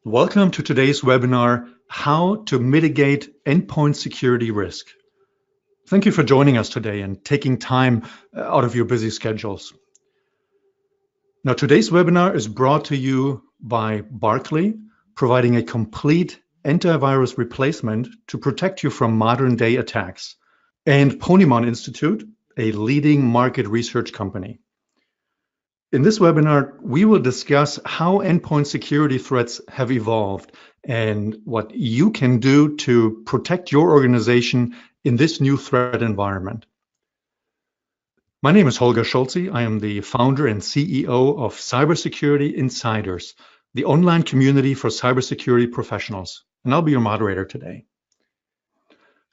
Welcome to today's webinar, How to Mitigate Endpoint Security Risk. Thank you for joining us today and taking time out of your busy schedules. Now, today's webinar is brought to you by Barclay, providing a complete antivirus replacement to protect you from modern-day attacks, and Ponemon Institute, a leading market research company. In this webinar, we will discuss how endpoint security threats have evolved and what you can do to protect your organization in this new threat environment. My name is Holger Schulze. I am the founder and CEO of Cybersecurity Insiders, the online community for cybersecurity professionals, and I'll be your moderator today.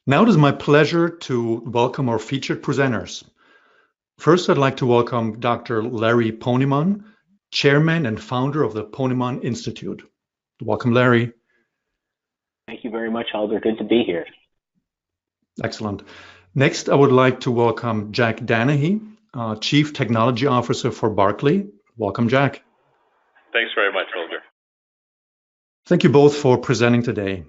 Now it is my pleasure to welcome our featured presenters. First, I'd like to welcome Dr. Larry Ponemon, Chairman and founder of the Ponemon Institute. Welcome, Larry. Thank you very much, Holger. Good to be here. Excellent. Next, I would like to welcome Jack Danahy, Chief Technology Officer for Barclay. Welcome, Jack. Thanks very much, Holger. Thank you both for presenting today.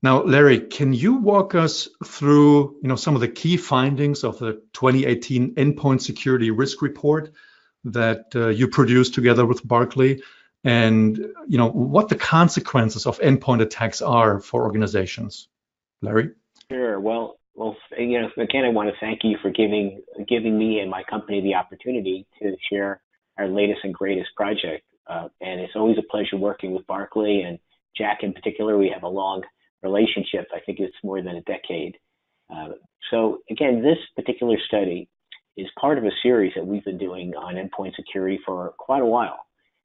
Now, Larry, can you walk us through some of the key findings of the 2018 Endpoint Security Risk Report that you produced together with Barclay, and what the consequences of endpoint attacks are for organizations? Larry? Sure. Well, again, I want to thank you for giving me and my company the opportunity to share our latest and greatest project. And it's always a pleasure working with Barclay and Jack in particular. We have a long relationship. I think it's more than a decade. So again, this particular study is part of a series that we've been doing on endpoint security for quite a while.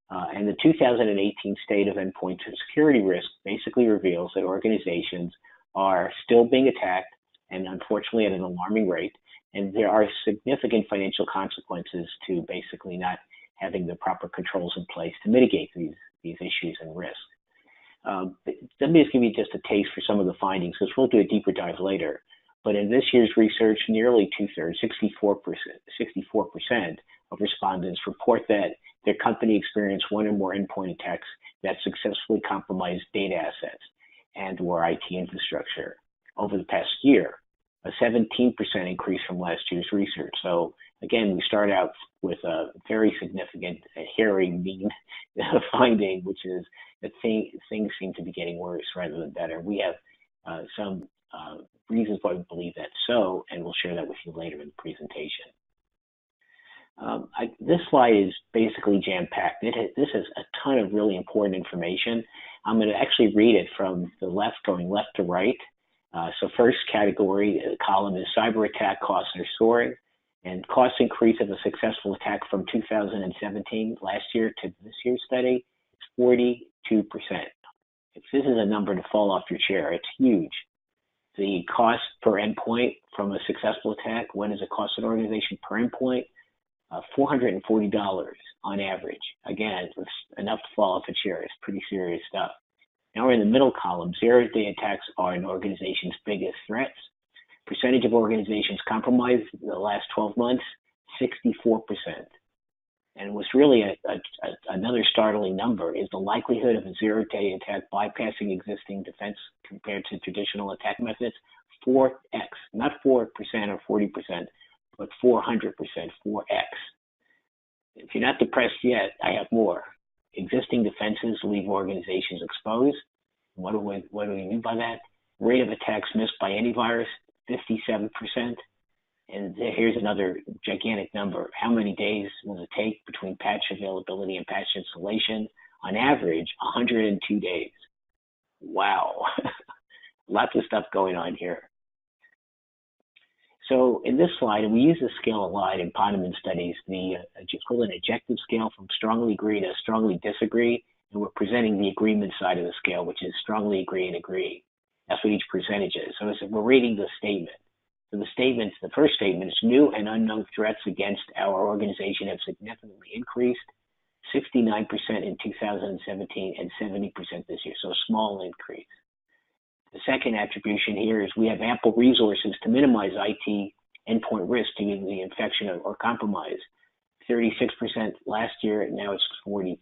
And the 2018 State of Endpoint Security Risk basically reveals that organizations are still being attacked, and unfortunately at an alarming rate, and there are significant financial consequences to basically not having the proper controls in place to mitigate these issues and risks. Let me just give you just a taste for some of the findings, because we'll do a deeper dive later. But in this year's research, nearly two-thirds, 64% of respondents report that their company experienced one or more endpoint attacks that successfully compromised data assets and/or IT infrastructure over the past year, a 17% increase from last year's research. So again, we start out with a very significant, hairy, mean finding, which is that things seem to be getting worse rather than better. We have some reasons why we believe that's so, and we'll share that with you later in the presentation. This slide is basically jam-packed. This is a ton of really important information. I'm going to actually read it from the left, going left to right. So first category, column is cyber attack costs are soaring, and cost increase of a successful attack from 2017, last year, to this year's study is 42%. If this is a number to fall off your chair, it's huge. The cost per endpoint from a successful attack, what does it cost an organization per endpoint? $440 on average. Again, it's enough to fall off a chair. It's pretty serious stuff. Now we're in the middle column. Zero-day attacks are an organization's biggest threats. Percentage of organizations compromised in the last 12 months, 64%. And what's really another startling number is the likelihood of a zero-day attack bypassing existing defense compared to traditional attack methods, 4x, not 4% or 40%, but 400%, 4x. If you're not depressed yet, I have more. Existing defenses leave organizations exposed. What do we mean by that? Rate of attacks missed by antivirus, 57%. And here's another gigantic number. How many days will it take between patch availability and patch installation? On average, 102 days. Wow. Lots of stuff going on here. So in this slide, and we use this scale a lot in Ponemon studies, the equivalent objective scale from strongly agree to strongly disagree, and we're presenting the agreement side of the scale, which is strongly agree and agree. That's what each percentage is. So we're reading the statement. So the first statement is new and unknown threats against our organization have significantly increased, 69% in 2017 and 70% this year, so a small increase. The second attribution here is we have ample resources to minimize IT endpoint risk due to the infection or compromise. 36% last year, and now it's 40%,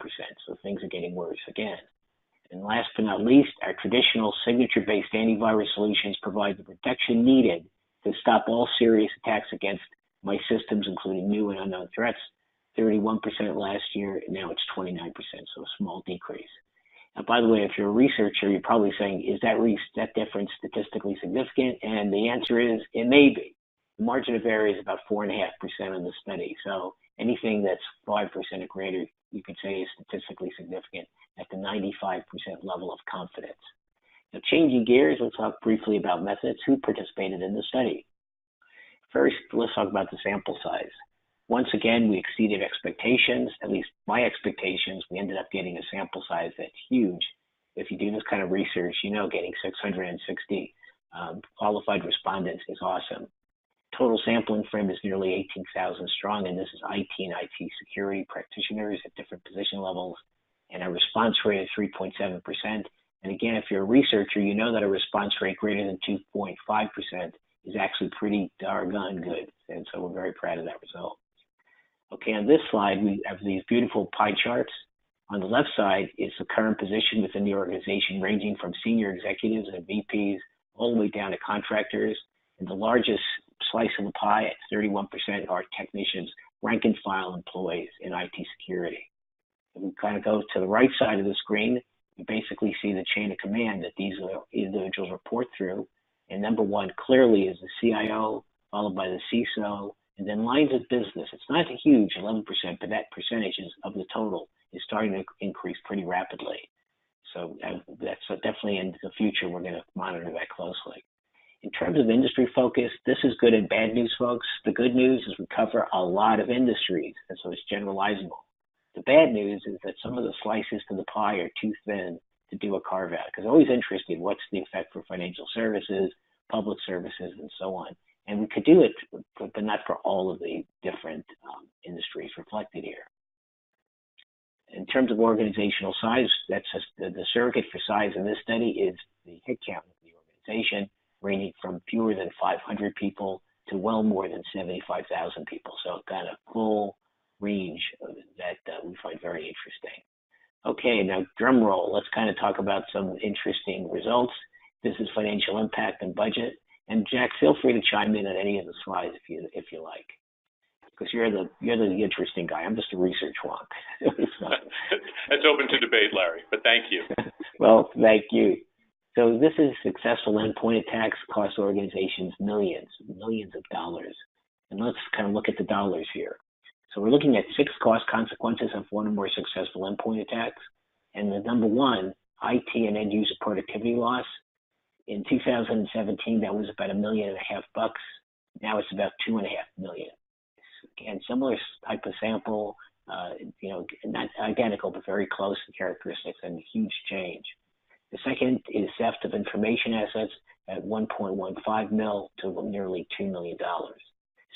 so things are getting worse again. And last but not least, our traditional signature-based antivirus solutions provide the protection needed to stop all serious attacks against my systems, including new and unknown threats. 31% last year, and now it's 29%, so a small decrease. Now, by the way, if you're a researcher, you're probably saying, is that difference statistically significant? And the answer is, it may be. The margin of error is about 4.5% in the study. So anything that's 5% or greater, you could say is statistically significant at the 95% level of confidence. Now, changing gears, let's talk briefly about methods. Who participated in the study? First, let's talk about the sample size. Once again, we exceeded expectations, at least my expectations. We ended up getting a sample size that's huge. If you do this kind of research, you know getting 660 qualified respondents is awesome. Total sampling frame is nearly 18,000 strong, and this is IT and IT security practitioners at different position levels, and a response rate of 3.7%. And again, if you're a researcher, you know that a response rate greater than 2.5% is actually pretty darn good, and so we're very proud of that result. Okay, on this slide, we have these beautiful pie charts. On the left side is the current position within the organization, ranging from senior executives and VPs all the way down to contractors. And the largest slice of the pie at 31% are technicians, rank and file employees in IT security. If we kind of go to the right side of the screen, you basically see the chain of command that these individuals report through. And number one clearly is the CIO, followed by the CISO, and then lines of business. It's not a huge 11%, but that percentage of the total is starting to increase pretty rapidly. So that's definitely in the future, we're going to monitor that closely. In terms of industry focus, this is good and bad news, folks. The good news is we cover a lot of industries, and so it's generalizable. The bad news is that some of the slices to the pie are too thin to do a carve out, because I'm always interested, what's the effect for financial services, public services, and so on. And we could do it, but not for all of the different industries reflected here. In terms of organizational size, that's just the surrogate for size in this study is the headcount of the organization, ranging from fewer than 500 people to well more than 75,000 people. So kind of full range that we find very interesting. Okay, now drum roll. Let's kind of talk about some interesting results. This is financial impact and budget. And Jack, feel free to chime in on any of the slides if you like, because you're the interesting guy. I'm just a research wonk. It's open to debate, Larry, but thank you. Well, thank you. So this is successful endpoint attacks cost organizations millions of dollars. And let's kind of look at the dollars here. So we're looking at 6 cost consequences of one or more successful endpoint attacks. And the number one, IT and end user productivity loss. In 2017, that was about $1.5 million. Now it's about $2.5 million. Again, similar type of sample, not identical, but very close in characteristics, and a huge change. The second is theft of information assets at 1.15 mil to nearly $2 million.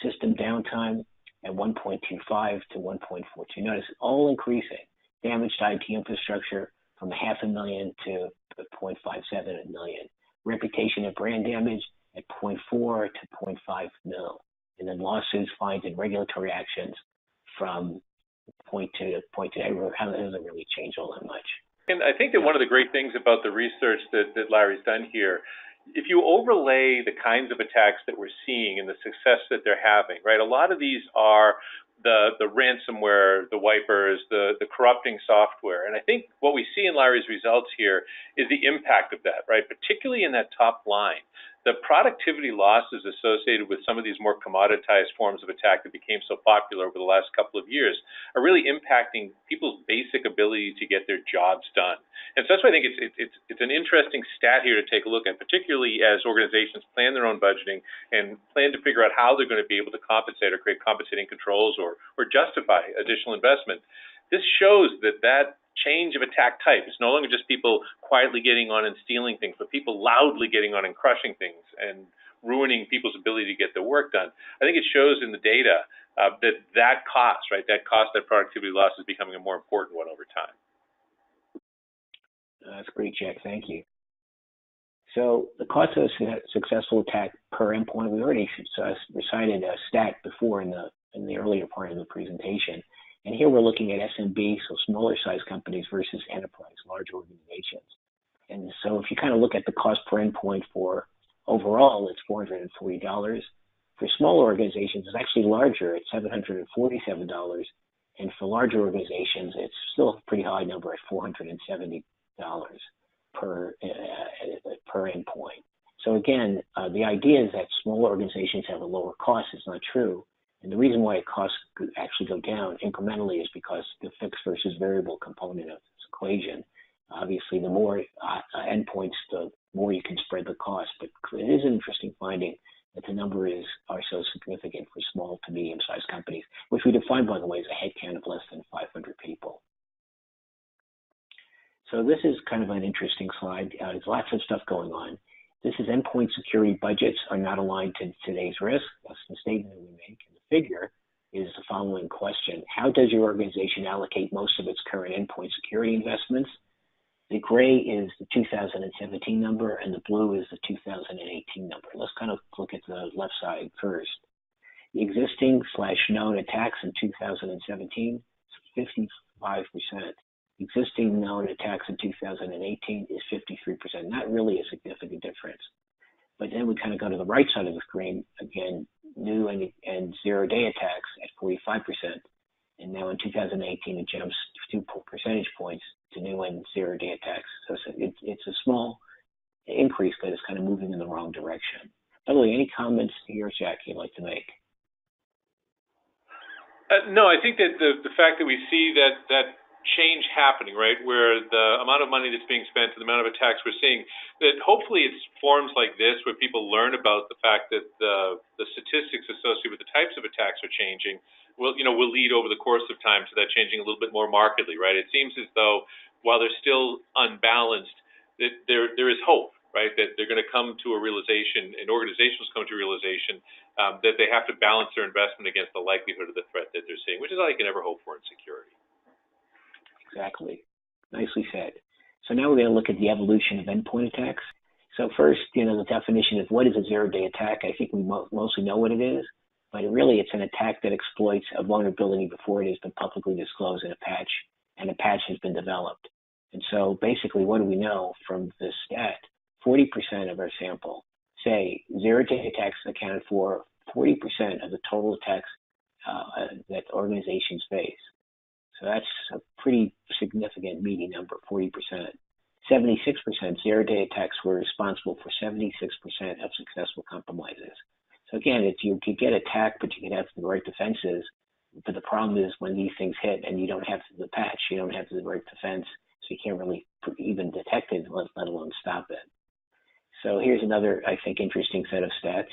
System downtime at 1.25 to 1.42. Notice all increasing. Damaged IT infrastructure from $500,000 to 0.57 million. Reputation and brand damage at 0.4 to 0.5 mil. And then lawsuits, fines, and regulatory actions from 0.2 to 0.2. How doesn't really change all that much. And I think that one of the great things about the research that Larry's done here, if you overlay the kinds of attacks that we're seeing and the success that they're having, right? A lot of these are the ransomware, the wipers, the corrupting software. And I think what we see in Larry's results here is the impact of that, right? Particularly in that top line. The productivity losses associated with some of these more commoditized forms of attack that became so popular over the last couple of years are really impacting people's basic ability to get their jobs done. And so that's why I think it's an interesting stat here to take a look at, particularly as organizations plan their own budgeting and plan to figure out how they're going to be able to compensate or create compensating controls or justify additional investment. This shows that change of attack type is no longer just people quietly getting on and stealing things, but people loudly getting on and crushing things and ruining people's ability to get their work done. I think it shows in the data that cost, right, that productivity loss is becoming a more important one over time. That's great, Jack. Thank you. So the cost of a successful attack per endpoint, we already recited a stat before in the earlier part of the presentation. And here we're looking at SMB, so smaller size companies versus enterprise, large organizations. And so if you kind of look at the cost per endpoint for overall, it's $440. For smaller organizations, it's actually larger at $747. And for larger organizations, it's still a pretty high number at $470 per endpoint. So again, the idea is that smaller organizations have a lower cost is not true. And the reason why costs actually go down incrementally is because the fixed versus variable component of this equation. Obviously, the more endpoints, the more you can spread the cost. But it is an interesting finding that the numbers are so significant for small to medium-sized companies, which we define, by the way, as a headcount of less than 500 people. So this is kind of an interesting slide. There's lots of stuff going on. This is endpoint security budgets are not aligned to today's risk. That's the statement we make. And the figure is the following question. How does your organization allocate most of its current endpoint security investments? The gray is the 2017 number, and the blue is the 2018 number. Let's kind of look at the left side first. The existing/known attacks in 2017 is 55%. Existing known attacks in 2018 is 53%. Not really a significant difference. But then we kind of go to the right side of the screen, again, new and zero-day attacks at 45%. And now in 2018, it jumps 2 percentage points to new and zero-day attacks. So it's a small increase, but it's kind of moving in the wrong direction. By the way, any comments here, Jack, you'd like to make? No, I think that the fact that we see that change happening, right, where the amount of money that's being spent and the amount of attacks we're seeing, that hopefully it's forums like this where people learn about the fact that the statistics associated with the types of attacks are changing will lead over the course of time to that changing a little bit more markedly, right? It seems as though while they're still unbalanced, that there is hope, right, that they're going to come to a realization, and organizations come to a realization that they have to balance their investment against the likelihood of the threat that they're seeing, which is all you can ever hope for in security. Exactly. Nicely said. So now we're going to look at the evolution of endpoint attacks. So first, the definition of what is a zero-day attack. I think we mostly know what it is, but really it's an attack that exploits a vulnerability before it has been publicly disclosed in a patch, and a patch has been developed. And so basically, what do we know from this stat? 40% of our sample say zero-day attacks accounted for 40% of the total attacks that organizations face. So that's a pretty significant, meaty number, 40%. 76% zero-day attacks were responsible for 76% of successful compromises. So again, you could get attacked, but you can have the right defenses. But the problem is when these things hit and you don't have the patch, you don't have the right defense, so you can't really even detect it, let alone stop it. So here's another, I think, interesting set of stats.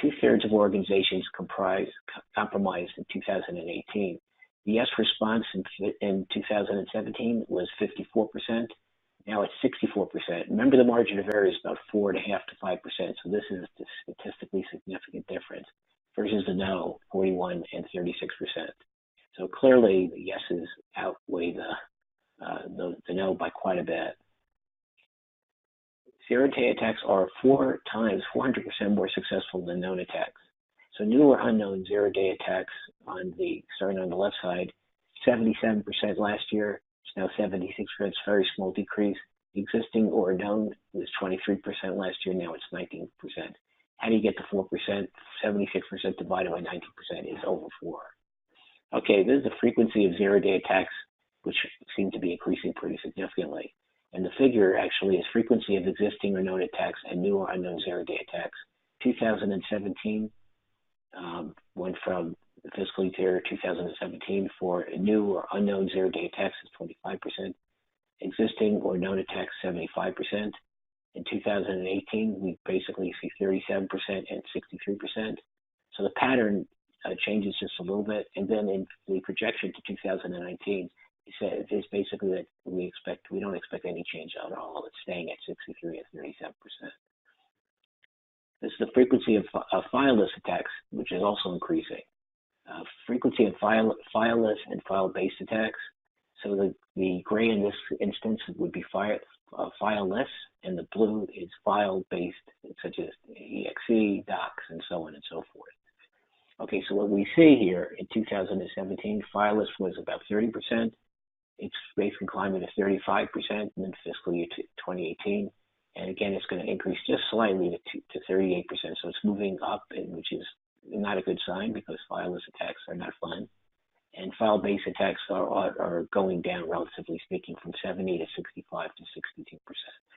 2/3 of organizations compromised in 2018. The yes response in 2017 was 54%. Now it's 64%. Remember, the margin of error is about 4.5% to 5%. So this is a statistically significant difference versus the no, 41% and 36%. So clearly the yeses outweigh the no by quite a bit. Zero-day attacks are 400% more successful than known attacks. So new or unknown zero-day attacks starting on the left side, 77% last year, it's now 76%, it's a very small decrease. Existing or known was 23% last year, now it's 19%. How do you get to 4%? 76% divided by 19% is over 4. Okay, this is the frequency of zero-day attacks, which seem to be increasing pretty significantly. And the figure actually is frequency of existing or known attacks and new or unknown zero-day attacks. 2017 went from the fiscal year 2017 for new or unknown zero-day attacks is 25%, existing or known attacks 75%. In 2018, we basically see 37% and 63%. So the pattern changes just a little bit, and then in the projection to 2019, it's basically that we don't expect any change at all. It's staying at 63 and 37%. This is the frequency of fileless attacks, which is also increasing. Frequency of fileless and file-based attacks. So the gray in this instance would be fileless, and the blue is file-based, such as exe, docs, and so on and so forth. Okay, so what we see here in 2017, fileless was about 30%. It's basically climbing to 35% in fiscal year 2018. And again, it's going to increase just slightly to 38%. So it's moving up, which is not a good sign because fileless attacks are not fun. And file-based attacks are going down, relatively speaking, from 70 to 65 to 62%.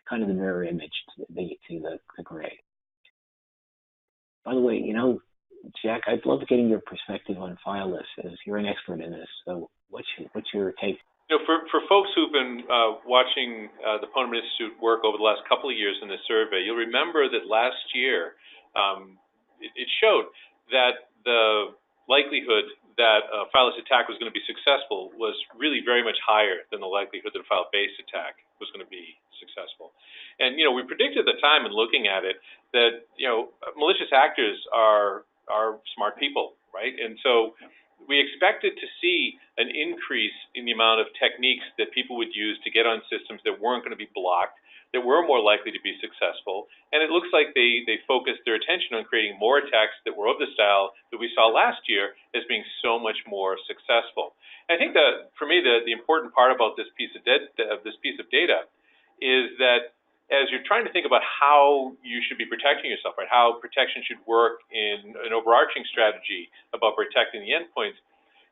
Kind of the mirror image to the gray. By the way, Jack, I'd love getting your perspective on fileless, as you're an expert in this. So what's your take? For folks who've been watching the Ponemon Institute work over the last couple of years in this survey, you'll remember that last year it showed that the likelihood that a fileless attack was going to be successful was really very much higher than the likelihood that a file-based attack was going to be successful. And we predicted at the time in looking at it that malicious actors are smart people, right? And so we expected to see an increase in the amount of techniques that people would use to get on systems that weren't going to be blocked, that were more likely to be successful. And it looks like they focused their attention on creating more attacks that were of the style that we saw last year as being so much more successful. And I think that, for me, the important part about this piece of data is that as you're trying to think about how you should be protecting yourself, right, how protection should work in an overarching strategy about protecting the endpoints,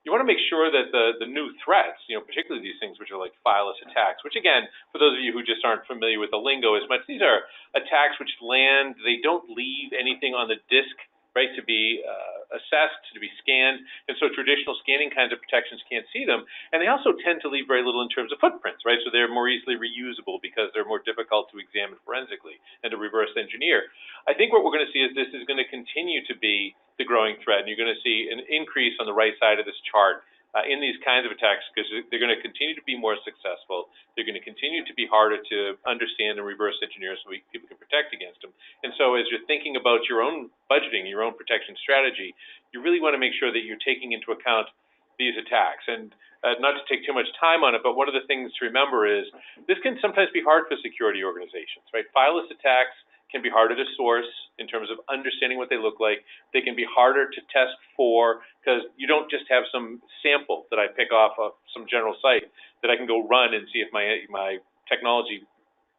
you want to make sure that the new threats, particularly these things which are like fileless attacks, which again, for those of you who just aren't familiar with the lingo as much, these are attacks which land, they don't leave anything on the disk, right, to be assessed, to be scanned, and so traditional scanning kinds of protections can't see them, and they also tend to leave very little in terms of footprints, right, so they're more easily reusable because they're more difficult to examine forensically and to reverse engineer. I think what we're going to see is this is going to continue to be the growing threat, and you're going to see an increase on the right side of this chart in these kinds of attacks because they're going to continue to be more successful. They're going to continue to be harder to understand and reverse engineer so people can protect against them. And so as you're thinking about your own budgeting, your own protection strategy, you really want to make sure that you're taking into account these attacks. And not to take too much time on it, but one of the things to remember is this can sometimes be hard for security organizations, right? Fileless attacks can be harder to source in terms of understanding what they look like. They can be harder to test for because you don't just have some sample that I pick off of some general site that I can go run and see if my technology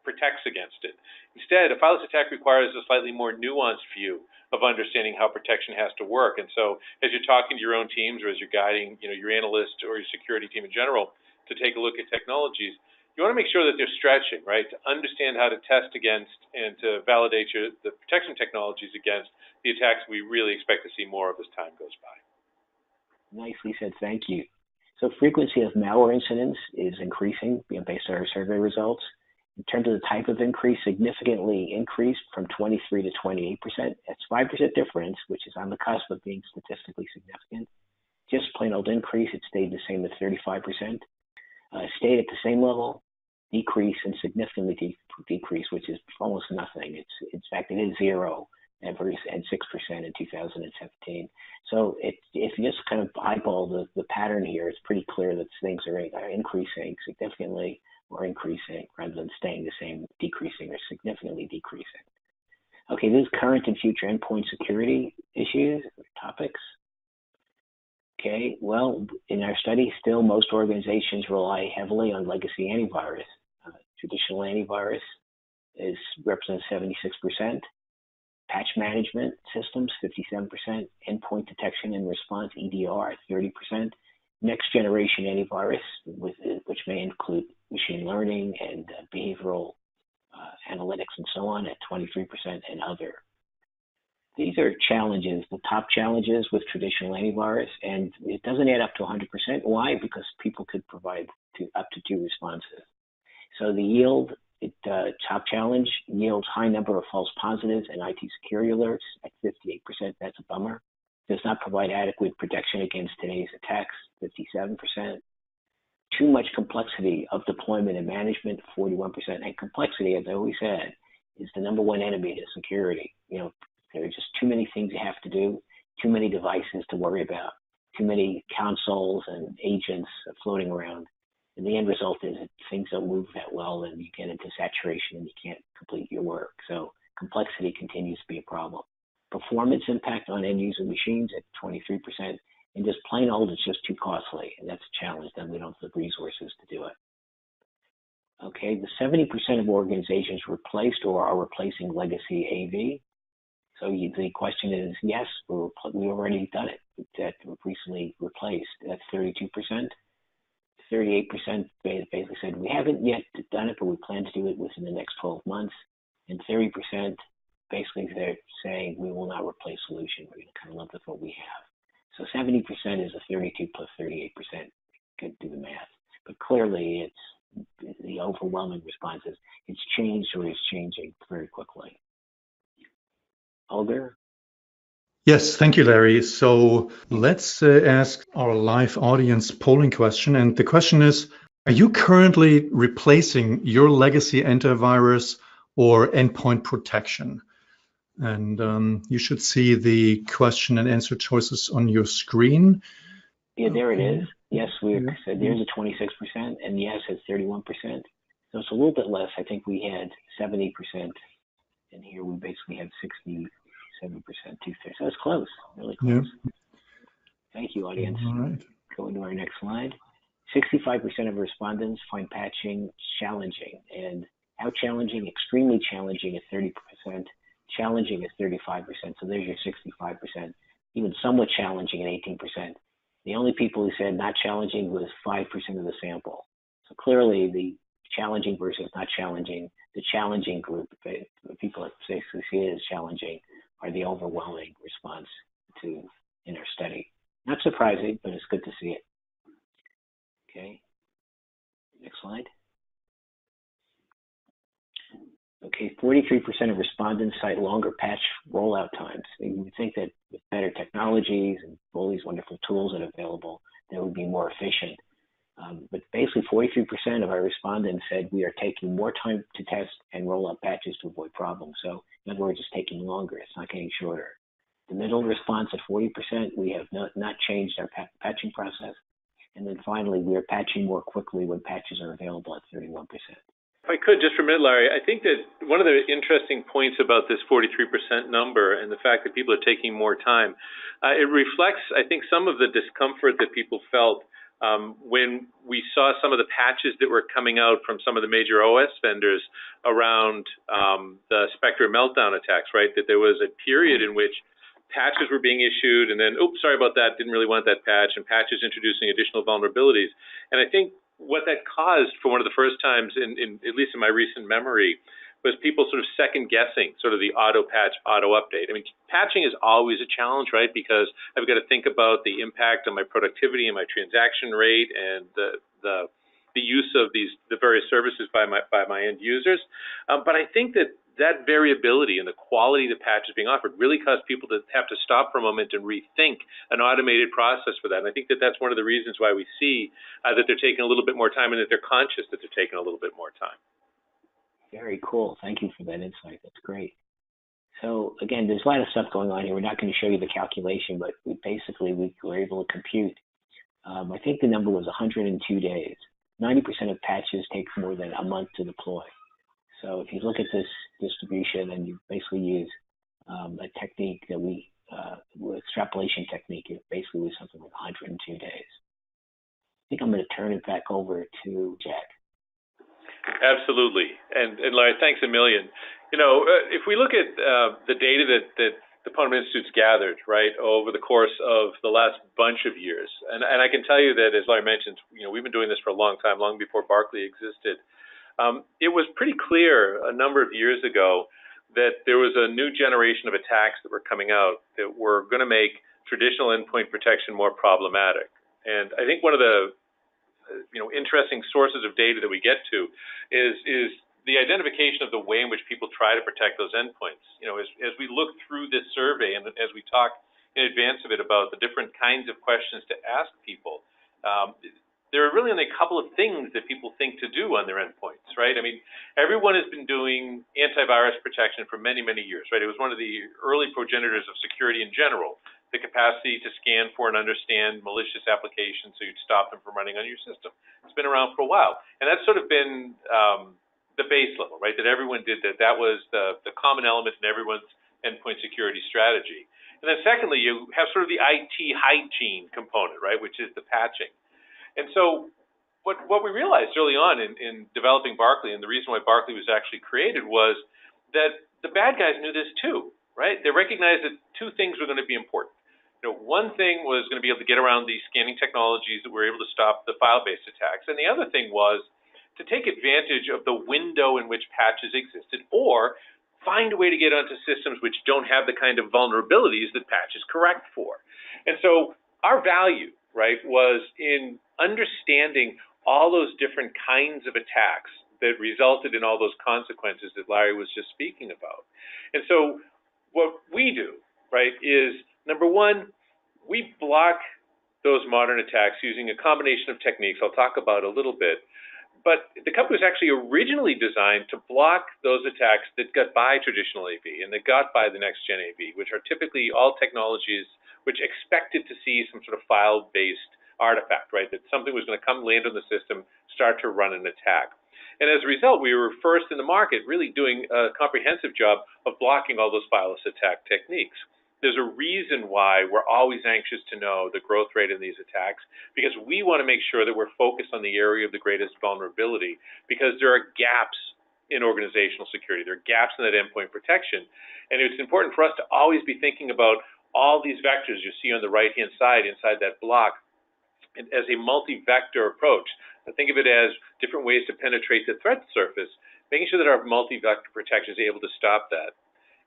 protects against it. Instead, a fileless attack requires a slightly more nuanced view of understanding how protection has to work. And so as you're talking to your own teams or as you're guiding your analyst or your security team in general to take a look at technologies, you want to make sure that they're stretching, right, to understand how to test against and to validate the protection technologies against the attacks we really expect to see more of as time goes by. Nicely said, thank you. So frequency of malware incidents is increasing based on our survey results. In terms of the type of increase, significantly increased from 23 to 28%. That's 5% difference, which is on the cusp of being statistically significant. Just plain old increase, it stayed the same at 35%. Stayed at the same level, decrease, and significantly decrease, which is almost nothing. In fact, it is 0 and 6% in 2017. So if you just kind of eyeball the pattern here, it's pretty clear that things are increasing significantly or increasing rather than staying the same, decreasing or significantly decreasing. Okay, this is current and future endpoint security issues or topics. Okay, well, in our study, still most organizations rely heavily on legacy antivirus. Traditional antivirus represents 76%. Patch management systems, 57%. Endpoint detection and response, EDR, 30%. Next generation antivirus, which may include machine learning and behavioral analytics and so on, at 23%, and other. These are challenges, the top challenges with traditional antivirus, and it doesn't add up to 100%. Why? Because people could provide up to 2 responses. So the yield, top challenge, yields high number of false positives and IT security alerts at 58%. That's a bummer. Does not provide adequate protection against today's attacks, 57%. Too much complexity of deployment and management, 41%. And complexity, as I always said, is the #1 enemy to security. There are just too many things you have to do, too many devices to worry about, too many consoles and agents floating around. And the end result is that things don't move that well and you get into saturation and you can't complete your work. So complexity continues to be a problem. performance impact on end user machines at 23%, and just plain old, it's just too costly, and that's a challenge. Then we don't have the resources to do it. Okay, the 70% of organizations replaced or are replacing legacy AV. So the question is, yes, we've already done it. That recently replaced. That's 32%. 38% basically said we haven't yet done it, but we plan to do it within the next 12 months. And 30% basically they're saying we will not replace solution. We're going to kind of live with what we have. So 70% is a 32 plus 38%. Could do the math. But clearly it's the overwhelming response is it's changed or is changing very quickly. Olger? Yes, thank you, Larry. So let's ask our live audience polling question. And the question is, are you currently replacing your legacy antivirus or endpoint protection? And you should see the question and answer choices on your screen. Yeah, there it is. Yes, there's a 26%, and yes, it's 31%. So it's a little bit less. I think we had 70%, and here we basically had 67%, two-thirds. So it's close, really close. Yeah. Thank you, audience. All right. Going to our next slide. 65% of respondents find patching challenging. And how challenging? Extremely challenging at 30%, challenging at 35%. So there's your 65%. Even somewhat challenging at 18%. The only people who said not challenging was 5% of the sample. So clearly the challenging versus not challenging, the challenging group, the people that basically see it as challenging, are the overwhelming response in our study. Not surprising, but it's good to see it. Okay, next slide. Okay, 43% of respondents cite longer patch rollout times. You would think that with better technologies and all these wonderful tools that are available, that would be more efficient. But basically 43% of our respondents said we are taking more time to test and roll out patches to avoid problems. So in other words, it's taking longer, it's not getting shorter. The middle response at 40%, we have not changed our patching process. And then finally, we are patching more quickly when patches are available at 31%. If I could, just for a minute, Larry, I think that one of the interesting points about this 43% number and the fact that people are taking more time, it reflects, I think, some of the discomfort that people felt when we saw some of the patches that were coming out from some of the major OS vendors around the Spectre meltdown attacks, right? That there was a period in which patches were being issued and then, oops, sorry about that, didn't really want that patch, and patches introducing additional vulnerabilities. And I think what that caused for one of the first times, at least in my recent memory, was people sort of second guessing sort of the auto patch, auto update. I mean, patching is always a challenge, right? Because I've got to think about the impact on my productivity and my transaction rate and the use of the various services by my end users. But I think that variability and the quality of the patches being offered really caused people to have to stop for a moment and rethink an automated process for that. And I think that that's one of the reasons why we see that they're taking a little bit more time and that they're conscious that they're taking a little bit more time. Very cool. Thank you for that insight. That's great. So again, there's a lot of stuff going on here. We're not going to show you the calculation, but we were able to compute. I think the number was 102 days. 90% of patches take more than a month to deploy. So if you look at this distribution and you basically use a technique that extrapolation technique, it basically was something like 102 days. I think I'm going to turn it back over to Jack. Absolutely. And Larry, thanks a million. You know, if we look at the data that the Ponemon Institute's gathered, right, over the course of the last bunch of years, and I can tell you that, as Larry mentioned, you know, we've been doing this for a long time, long before Barclay existed. It was pretty clear a number of years ago that there was a new generation of attacks that were coming out that were going to make traditional endpoint protection more problematic. And I think one of the interesting sources of data that we get to is the identification of the way in which people try to protect those endpoints. You know, as we look through this survey and as we talk in advance of it about the different kinds of questions to ask people, there are really only a couple of things that people think to do on their endpoints, right? I mean, everyone has been doing antivirus protection for many, many years, right? It was one of the early progenitors of security in general, the capacity to scan for and understand malicious applications so you'd stop them from running on your system. It's been around for a while. And that's sort of been the base level, right? That everyone did that. That was the common element in everyone's endpoint security strategy. And then secondly, you have sort of the IT hygiene component, right, which is the patching. And so what we realized early on in developing Barkley, and the reason why Barkley was actually created, was that the bad guys knew this too, right? They recognized that two things were going to be important. One thing was going to be able to get around these scanning technologies that were able to stop the file-based attacks, and the other thing was to take advantage of the window in which patches existed, or find a way to get onto systems which don't have the kind of vulnerabilities that patches correct for. And so our value, right, was in understanding all those different kinds of attacks that resulted in all those consequences that Larry was just speaking about. And so what we do, right, is number one, we block those modern attacks using a combination of techniques I'll talk about a little bit. But the company was actually originally designed to block those attacks that got by traditional AV and that got by the next gen AV, which are typically all technologies which expected to see some sort of file-based artifact, right? That something was going to come land on the system, start to run an attack. And as a result, we were first in the market really doing a comprehensive job of blocking all those fileless attack techniques. There's a reason why we're always anxious to know the growth rate in these attacks, because we want to make sure that we're focused on the area of the greatest vulnerability, because there are gaps in organizational security. There are gaps in that endpoint protection. And it's important for us to always be thinking about all these vectors you see on the right-hand side inside that block as a multi-vector approach. Think of it as different ways to penetrate the threat surface, making sure that our multi-vector protection is able to stop that.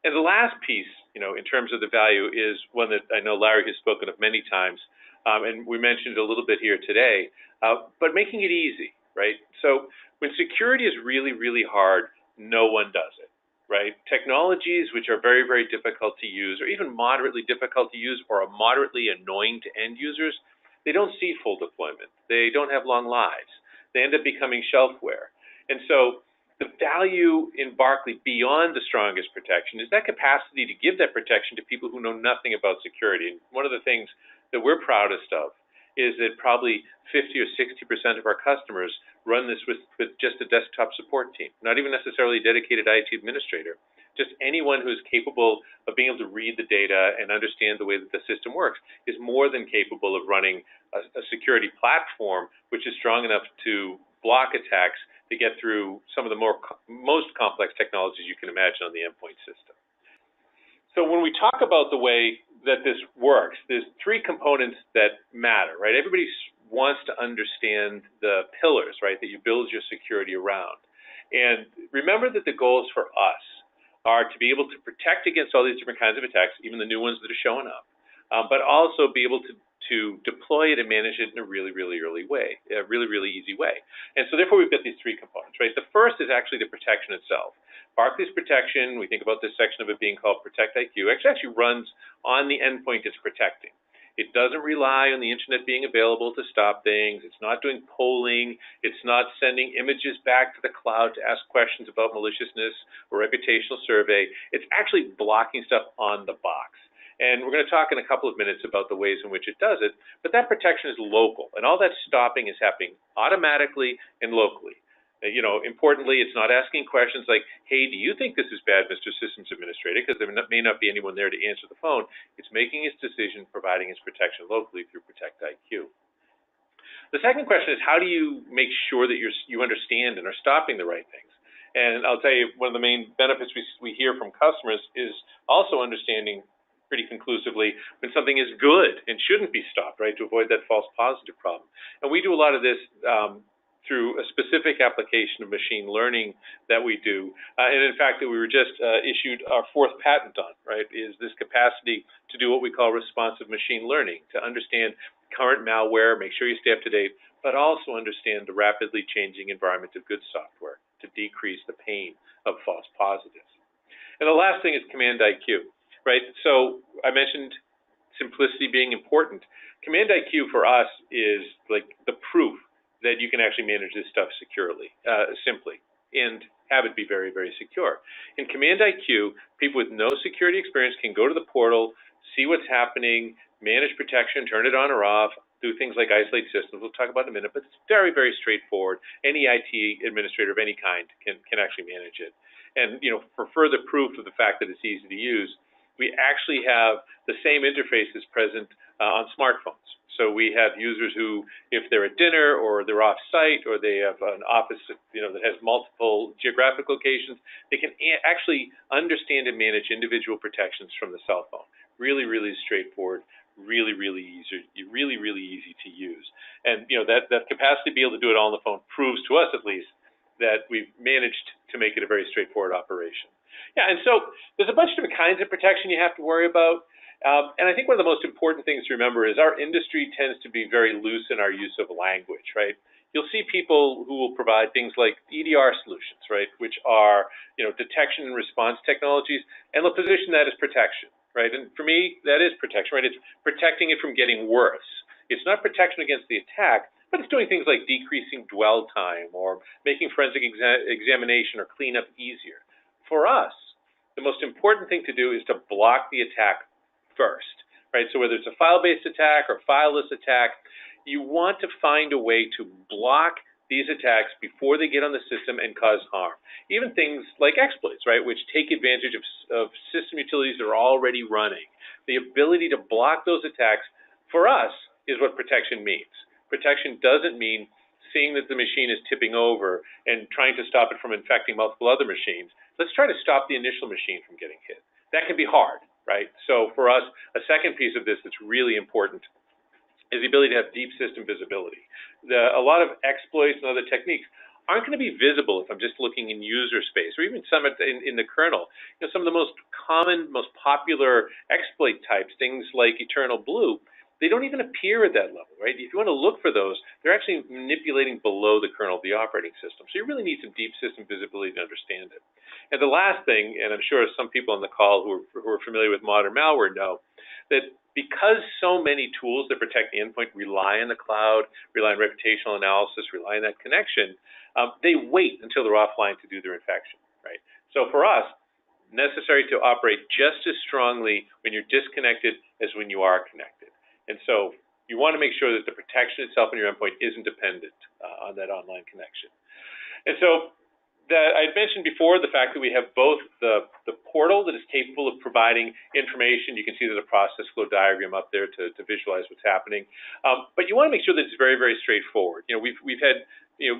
And the last piece, in terms of the value, is one that I know Larry has spoken of many times, and we mentioned it a little bit here today, but making it easy, right? So when security is really, really hard, no one does it, right? Technologies which are very, very difficult to use, or even moderately difficult to use, or are moderately annoying to end users, they don't see full deployment. They don't have long lives. They end up becoming shelfware. And so the value in Barkley, beyond the strongest protection, is that capacity to give that protection to people who know nothing about security. And one of the things that we're proudest of is that probably 50 or 60% of our customers run this with just a desktop support team, not even necessarily a dedicated IT administrator. Just anyone who's capable of being able to read the data and understand the way that the system works is more than capable of running a security platform which is strong enough to block attacks to get through some of the most complex technologies you can imagine on the endpoint system. So when we talk about the way that this works, there's three components that matter, right? Everybody wants to understand the pillars, right, that you build your security around. And remember that the goals for us are to be able to protect against all these different kinds of attacks, even the new ones that are showing up, but also be able to deploy it and manage it in a really, really easy way. And so therefore we've got these three components, right? The first is actually the protection itself. Barkley's protection, we think about this section of it being called Protect IQ, actually runs on the endpoint it's protecting. It doesn't rely on the internet being available to stop things. It's not doing polling. It's not sending images back to the cloud to ask questions about maliciousness or reputational survey. It's actually blocking stuff on the box. And we're going to talk in a couple of minutes about the ways in which it does it, but that protection is local, and all that stopping is happening automatically and locally. Importantly, it's not asking questions like, hey, do you think this is bad, Mr. Systems Administrator? Because there may not be anyone there to answer the phone. It's making its decision, providing its protection locally through Protect IQ. The second question is, how do you make sure that you understand and are stopping the right things? And I'll tell you, one of the main benefits we hear from customers is also understanding pretty conclusively when something is good and shouldn't be stopped, right, to avoid that false positive problem. And we do a lot of this through a specific application of machine learning that we do. And in fact, that we were just issued our 4th patent on, right, is this capacity to do what we call responsive machine learning, to understand current malware, make sure you stay up to date, but also understand the rapidly changing environment of good software to decrease the pain of false positives. And the last thing is Command IQ, right? So I mentioned simplicity being important. Command IQ for us is like the proof that you can actually manage this stuff securely, simply, and have it be very, very secure. In Command IQ, people with no security experience can go to the portal, see what's happening, manage protection, turn it on or off, do things like isolate systems. We'll talk about in a minute, but it's very, very straightforward. Any IT administrator of any kind can actually manage it. And for further proof of the fact that it's easy to use, we actually have the same interfaces present on smartphones. So we have users who, if they're at dinner or they're off-site or they have an office that has multiple geographic locations, they can actually understand and manage individual protections from the cell phone. Really, really straightforward. Really, really easy to use. And that capacity to be able to do it all on the phone proves to us, at least, that we've managed to make it a very straightforward operation. Yeah, and so there's a bunch of different kinds of protection you have to worry about. And I think one of the most important things to remember is our industry tends to be very loose in our use of language, right? You'll see people who will provide things like EDR solutions, right, which are detection and response technologies, and they'll position that as protection, right? And for me, that is protection, right? It's protecting it from getting worse. It's not protection against the attack, but it's doing things like decreasing dwell time or making forensic examination or cleanup easier. For us, the most important thing to do is to block the attack first, right? So whether it's a file-based attack or fileless attack, you want to find a way to block these attacks before they get on the system and cause harm. Even things like exploits, right, which take advantage of system utilities that are already running. The ability to block those attacks, for us, is what protection means. Protection doesn't mean seeing that the machine is tipping over and trying to stop it from infecting multiple other machines. Let's try to stop the initial machine from getting hit. That can be hard, right? So for us, a second piece of this that's really important is the ability to have deep system visibility. A lot of exploits and other techniques aren't going to be visible if I'm just looking in user space, or even some in the kernel. Some of the most common, most popular exploit types, things like Eternal Blue, they don't even appear at that level, right? If you want to look for those, they're actually manipulating below the kernel of the operating system. So you really need some deep system visibility to understand it. And the last thing, and I'm sure some people on the call who are familiar with modern malware know, that because so many tools that protect the endpoint rely on the cloud, rely on reputational analysis, rely on that connection, they wait until they're offline to do their infection, right? So for us, necessary to operate just as strongly when you're disconnected as when you are connected. And so you want to make sure that the protection itself in your endpoint isn't dependent on that online connection. And so I mentioned before the fact that we have both the portal that is capable of providing information. You can see there's a process flow diagram up there to visualize what's happening. But you want to make sure that it's very, very straightforward. We've had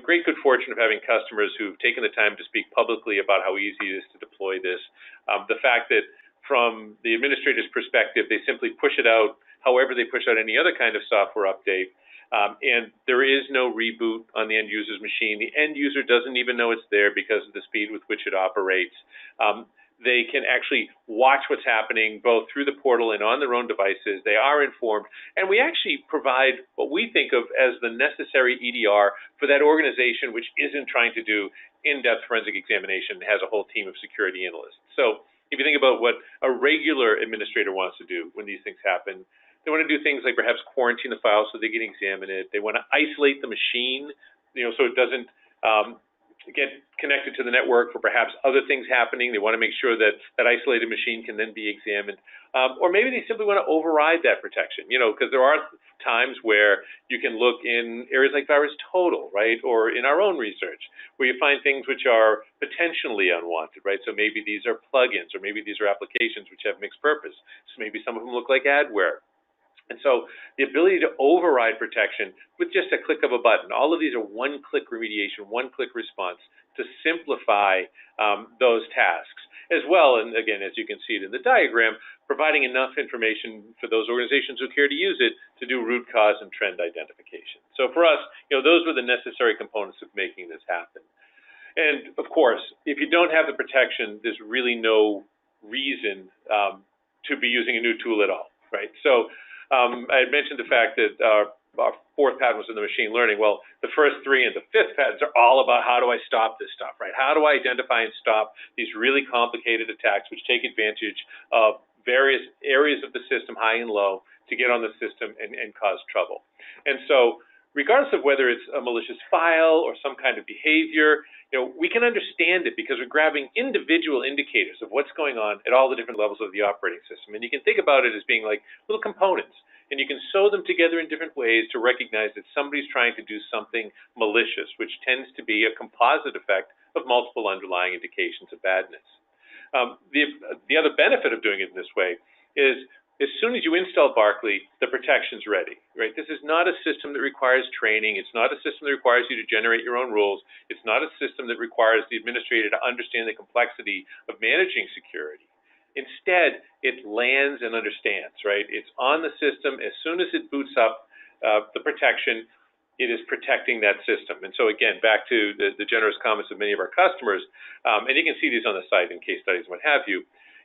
great good fortune of having customers who've taken the time to speak publicly about how easy it is to deploy this. The fact that from the administrator's perspective, they simply push it out however they push out any other kind of software update. And there is no reboot on the end user's machine. The end user doesn't even know it's there because of the speed with which it operates. They can actually watch what's happening both through the portal and on their own devices. They are informed. And we actually provide what we think of as the necessary EDR for that organization which isn't trying to do in-depth forensic examination and has a whole team of security analysts. So if you think about what a regular administrator wants to do when these things happen, they want to do things like perhaps quarantine the file so they can examine it. They want to isolate the machine, so it doesn't get connected to the network for perhaps other things happening. They want to make sure that that isolated machine can then be examined. Or maybe they simply want to override that protection, because there are times where you can look in areas like VirusTotal, right, or in our own research, where you find things which are potentially unwanted, right? So maybe these are plugins, or maybe these are applications which have mixed purpose. So maybe some of them look like adware. And so the ability to override protection with just a click of a button, all of these are one-click remediation, one-click response to simplify those tasks as well. And again, as you can see it in the diagram, providing enough information for those organizations who care to use it to do root cause and trend identification. So for us, those were the necessary components of making this happen. And of course, if you don't have the protection, there's really no reason to be using a new tool at all, right? So I had mentioned the fact that our fourth patent was in the machine learning. Well, the first three and the fifth patents are all about how do I stop this stuff, right? How do I identify and stop these really complicated attacks which take advantage of various areas of the system, high and low, to get on the system and cause trouble. And so regardless of whether it's a malicious file or some kind of behavior, we can understand it because we're grabbing individual indicators of what's going on at all the different levels of the operating system. And you can think about it as being like little components. And you can sew them together in different ways to recognize that somebody's trying to do something malicious, which tends to be a composite effect of multiple underlying indications of badness. The other benefit of doing it in this way is as soon as you install Barkley, the protection's ready, right? This is not a system that requires training. It's not a system that requires you to generate your own rules. It's not a system that requires the administrator to understand the complexity of managing security. Instead, it lands and understands, right? It's on the system. As soon as it boots up the protection, it is protecting that system. And so again, back to the generous comments of many of our customers, and you can see these on the site in case studies and what have you,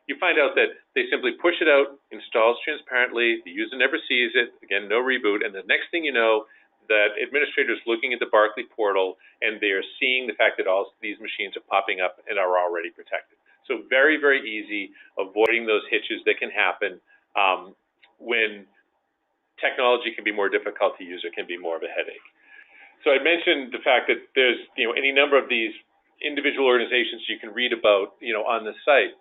you find out that they simply push it out, installs transparently, the user never sees it, again, no reboot, and the next thing you know, that administrators looking at the Barkley portal and they are seeing the fact that all these machines are popping up and are already protected. So very, very easy, avoiding those hitches that can happen when technology can be more difficult to use or can be more of a headache. So I mentioned the fact that there's any number of these individual organizations you can read about on the site.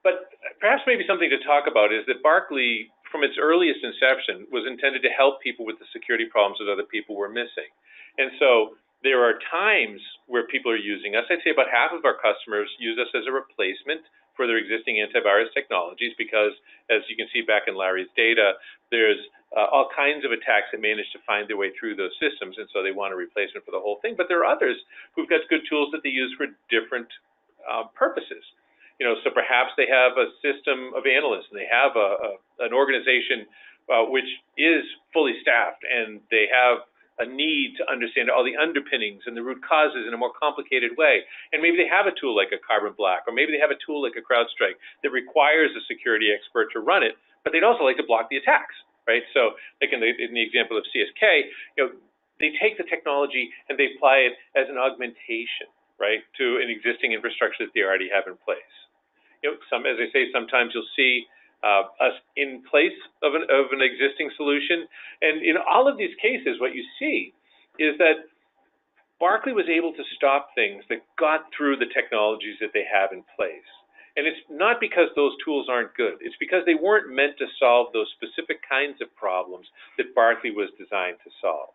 But perhaps maybe something to talk about is that Barkley, from its earliest inception, was intended to help people with the security problems that other people were missing. And so there are times where people are using us. I'd say about half of our customers use us as a replacement for their existing antivirus technologies because, as you can see back in Larry's data, there's all kinds of attacks that manage to find their way through those systems, and so they want a replacement for the whole thing. But there are others who've got good tools that they use for different purposes. So perhaps they have a system of analysts and they have an organization which is fully staffed and they have a need to understand all the underpinnings and the root causes in a more complicated way. And maybe they have a tool like a Carbon Black, or maybe they have a tool like a CrowdStrike that requires a security expert to run it, but they'd also like to block the attacks, right? So like in the example of CSK, they take the technology and they apply it as an augmentation, right, to an existing infrastructure that they already have in place. As I say, sometimes you'll see us in place of an existing solution. And in all of these cases, what you see is that Barkley was able to stop things that got through the technologies that they have in place. And it's not because those tools aren't good. It's because they weren't meant to solve those specific kinds of problems that Barkley was designed to solve.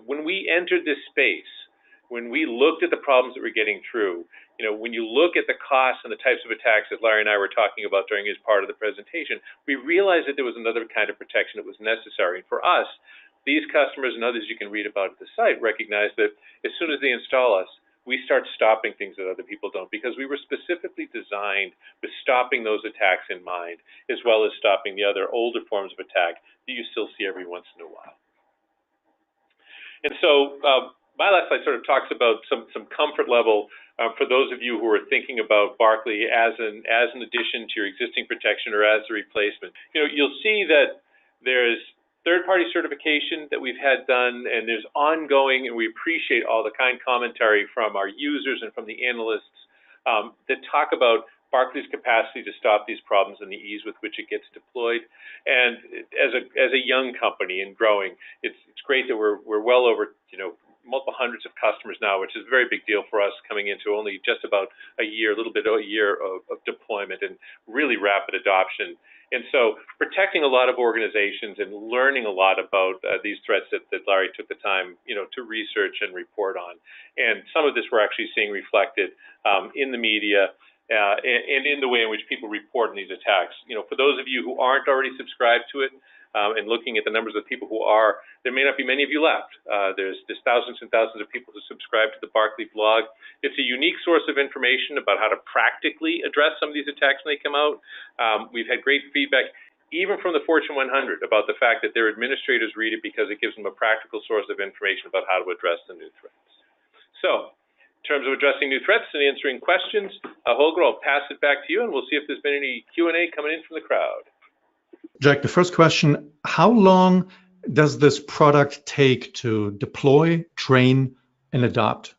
When we entered this space, when we looked at the problems that we're getting through, when you look at the costs and the types of attacks that Larry and I were talking about during his part of the presentation, we realized that there was another kind of protection that was necessary. And for us, these customers and others you can read about at the site recognize that as soon as they install us, we start stopping things that other people don't, because we were specifically designed with stopping those attacks in mind, as well as stopping the other older forms of attack that you still see every once in a while. And so my last slide sort of talks about some comfort level for those of you who are thinking about Barkley as an addition to your existing protection or as a replacement. You'll see that there's third-party certification that we've had done, and there's ongoing, and we appreciate all the kind commentary from our users and from the analysts that talk about Barkley's capacity to stop these problems and the ease with which it gets deployed. And as a young company and growing, it's great that we're well over multiple hundreds of customers now, which is a very big deal for us, coming into only just about a year of deployment and really rapid adoption. And so protecting a lot of organizations and learning a lot about these threats that Larry took the time, to research and report on. And some of this we're actually seeing reflected in the media and in the way in which people report on these attacks. For those of you who aren't already subscribed to it, and looking at the numbers of people who are, there may not be many of you left. There's thousands and thousands of people who subscribe to the Barkley blog. It's a unique source of information about how to practically address some of these attacks when they come out. We've had great feedback, even from the Fortune 100, about the fact that their administrators read it because it gives them a practical source of information about how to address the new threats. So, in terms of addressing new threats and answering questions, Holger, I'll pass it back to you, and we'll see if there's been any Q&A coming in from the crowd. Jack, the first question, how long does this product take to deploy, train, and adopt?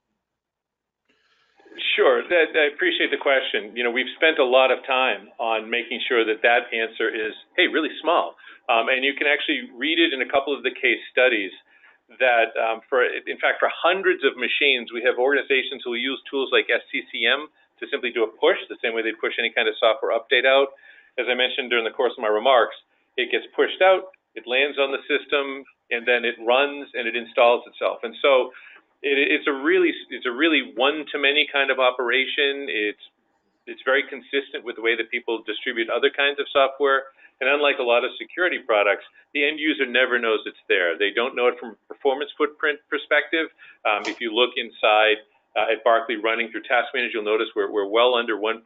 Sure, I appreciate the question. We've spent a lot of time on making sure that answer is, really small. And you can actually read it in a couple of the case studies that, in fact, for hundreds of machines, we have organizations who will use tools like SCCM to simply do a push, the same way they'd push any kind of software update out. As I mentioned during the course of my remarks, it gets pushed out, It lands on the system, and then it runs and it installs itself. And so it's a really one-to-many kind of operation. It's very consistent with the way that people distribute other kinds of software. And unlike a lot of security products, the end user never knows it's there. They don't know it from a performance footprint perspective. If you look inside at Barkley running through Task Manager, you'll notice we're well under 1%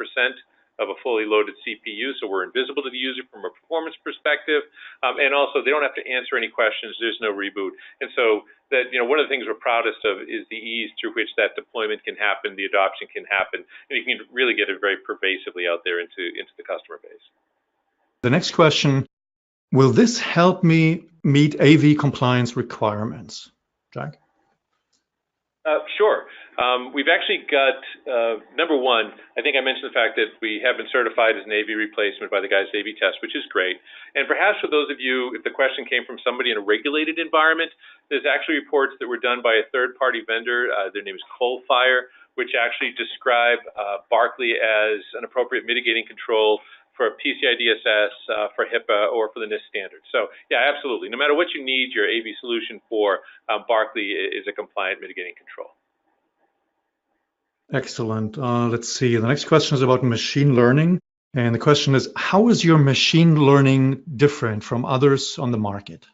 of a fully loaded CPU, so we're invisible to the user from a performance perspective. And also, they don't have to answer any questions. There's no reboot. And so that, one of the things we're proudest of is the ease through which that deployment can happen, the adoption can happen, and you can really get it very pervasively out there into the customer base. The next question, will this help me meet AV compliance requirements? Jack? Sure. We've actually got, number one, I think I mentioned the fact that we have been certified as an AV replacement by the guys at AV Test, which is great. And perhaps for those of you, if the question came from somebody in a regulated environment, there's actually reports that were done by a third-party vendor. Their name is Coalfire, which actually describe Barkley as an appropriate mitigating control for PCI DSS, for HIPAA, or for the NIST standard. So yeah, absolutely. No matter what you need your AV solution for, Barkley is a compliant mitigating control. Excellent. Let's see. The next question is about machine learning. And the question is, how is your machine learning different from others on the market?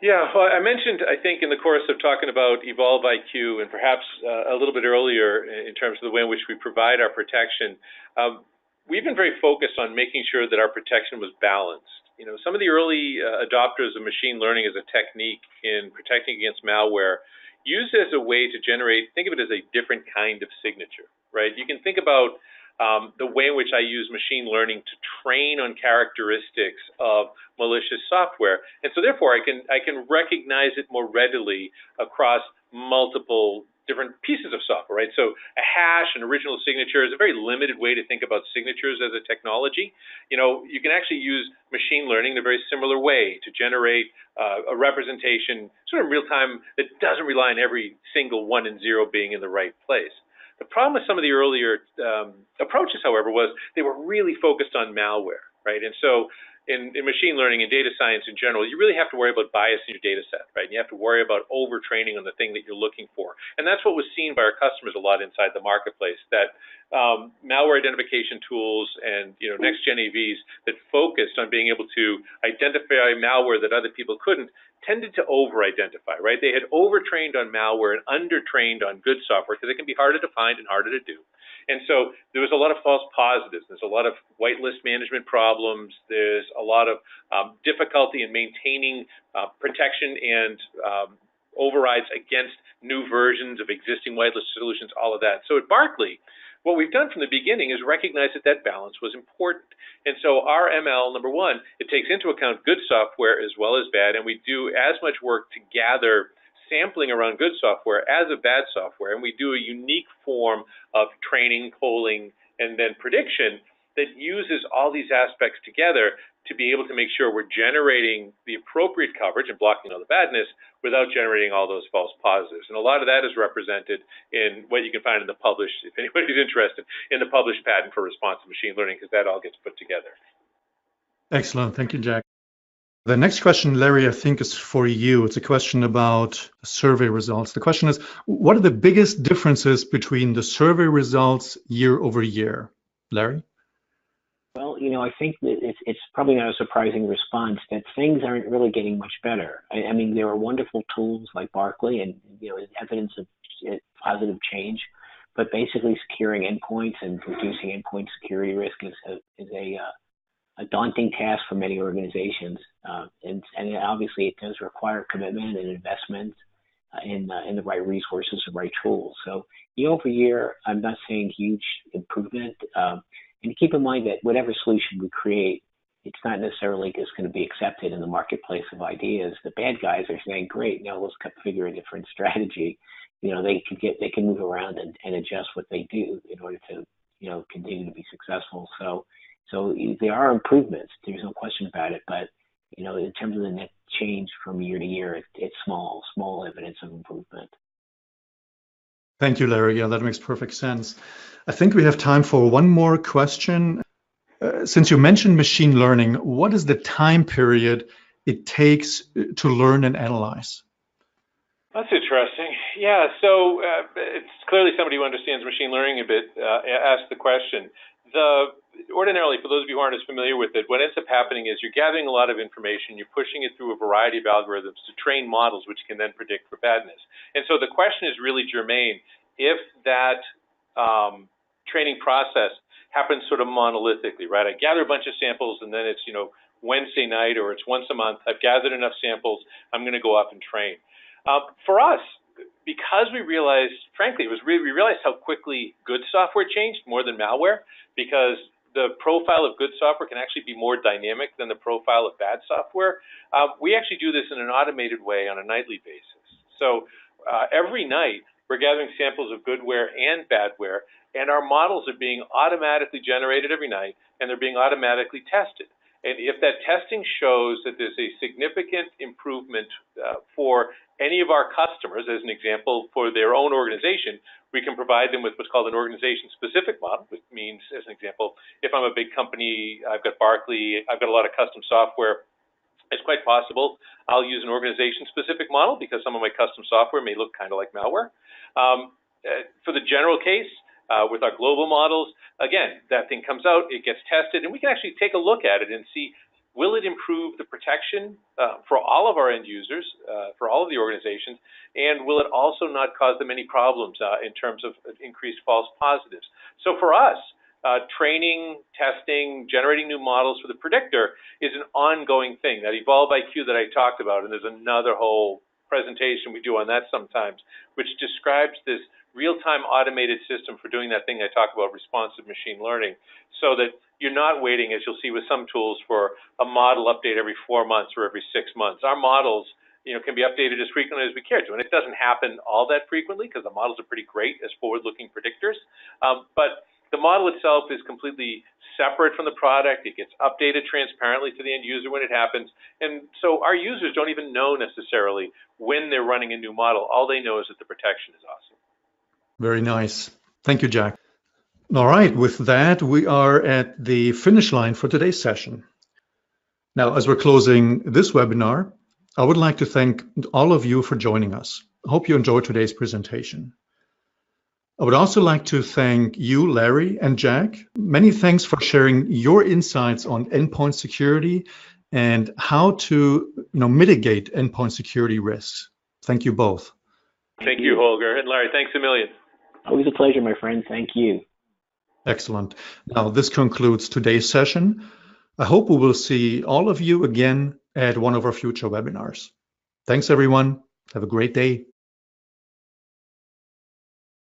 Yeah, well, I mentioned, I think, in the course of talking about Evolve IQ, and perhaps a little bit earlier in terms of the way in which we provide our protection, we've been very focused on making sure that our protection was balanced. Some of the early adopters of machine learning as a technique in protecting against malware used it as a way to generate, think of it as a different kind of signature, right? You can think about the way in which I use machine learning to train on characteristics of malicious software. And so therefore I can recognize it more readily across multiple different pieces of software, right? So a hash, an original signature is a very limited way to think about signatures as a technology. You can actually use machine learning in a very similar way to generate a representation sort of real time that doesn't rely on every single 1 and 0 being in the right place. The problem with some of the earlier approaches, however, was they were really focused on malware, right? And so in machine learning and data science in general, you really have to worry about bias in your data set, right? And you have to worry about overtraining on the thing that you're looking for. And that's what was seen by our customers a lot inside the marketplace, that malware identification tools and next-gen AVs that focused on being able to identify malware that other people couldn't tended to over-identify, right? They had overtrained on malware and undertrained on good software because it can be harder to find and harder to do. And so there was a lot of false positives. There's a lot of whitelist management problems. There's a lot of difficulty in maintaining protection and overrides against new versions of existing whitelist solutions, all of that. So at Barkley, what we've done from the beginning is recognize that balance was important. And so our ML, number one, it takes into account good software as well as bad, and we do as much work to gather sampling around good software as of bad software, and we do a unique form of training, polling, and then prediction that uses all these aspects together to be able to make sure we're generating the appropriate coverage and blocking all the badness without generating all those false positives. And a lot of that is represented in what you can find in the published, if anybody's interested, in the published patent for responsive machine learning, because that all gets put together. Excellent. Thank you, Jack. The next question, Larry, I think is for you. It's a question about survey results. The question is, what are the biggest differences between the survey results year over year? Larry? Well, I think that it's probably not a surprising response that things aren't really getting much better. I mean, there are wonderful tools like Barkley and, evidence of positive change, but basically securing endpoints and reducing endpoint security risk is a daunting task for many organizations. And obviously it does require commitment and investment in the right resources, the right tools. So year over year, I'm not saying huge improvement. And keep in mind that whatever solution we create, it's not necessarily just going to be accepted in the marketplace of ideas. The bad guys are saying, great, now let's figure a different strategy. They can move around and adjust what they do in order to, continue to be successful. So there are improvements. There's no question about it. But, in terms of the net change from year to year, it's small evidence of improvement. Thank you, Larry. Yeah, that makes perfect sense. I think we have time for one more question. Since you mentioned machine learning, what is the time period it takes to learn and analyze? That's interesting. Yeah, so it's clearly somebody who understands machine learning a bit asked the question. Ordinarily, for those of you who aren't as familiar with it, what ends up happening is you're gathering a lot of information, you're pushing it through a variety of algorithms to train models which can then predict for badness. And so the question is really germane. If that training process happens sort of monolithically, right? I gather a bunch of samples and then it's, Wednesday night or it's once a month. I've gathered enough samples. I'm going to go off and train. For us, because we realized, frankly, we realized how quickly good software changed more than malware, because the profile of good software can actually be more dynamic than the profile of bad software. We actually do this in an automated way on a nightly basis. So every night, we're gathering samples of goodware and badware, and our models are being automatically generated every night, and they're being automatically tested. And if that testing shows that there's a significant improvement for any of our customers, as an example, for their own organization, we can provide them with what's called an organization-specific model, which means, as an example, if I'm a big company, I've got Barclay, I've got a lot of custom software, it's quite possible I'll use an organization-specific model because some of my custom software may look kind of like malware. For the general case, with our global models, again, that thing comes out, it gets tested, and we can actually take a look at it and see, will it improve the protection for all of our end users, for all of the organizations, and will it also not cause them any problems in terms of increased false positives? So for us, training, testing, generating new models for the predictor is an ongoing thing. That Evolve IQ that I talked about, and there's another whole presentation we do on that sometimes, which describes this real-time automated system for doing that thing I talk about, responsive machine learning, so that you're not waiting, as you'll see with some tools, for a model update every 4 months or every 6 months. Our models, can be updated as frequently as we care to, and it doesn't happen all that frequently because the models are pretty great as forward-looking predictors. But the model itself is completely separate from the product. It gets updated transparently to the end user when it happens, and so our users don't even know necessarily when they're running a new model. All they know is that the protection is awesome. Very nice. Thank you, Jack. All right, with that, we are at the finish line for today's session. Now, as we're closing this webinar, I would like to thank all of you for joining us. I hope you enjoyed today's presentation. I would also like to thank you, Larry and Jack. Many thanks for sharing your insights on endpoint security and how to mitigate endpoint security risks. Thank you both. Thank you, Holger. And Larry, thanks a million. Always a pleasure, my friend. Thank you. Excellent. Now, this concludes today's session. I hope we will see all of you again at one of our future webinars. Thanks, everyone. Have a great day.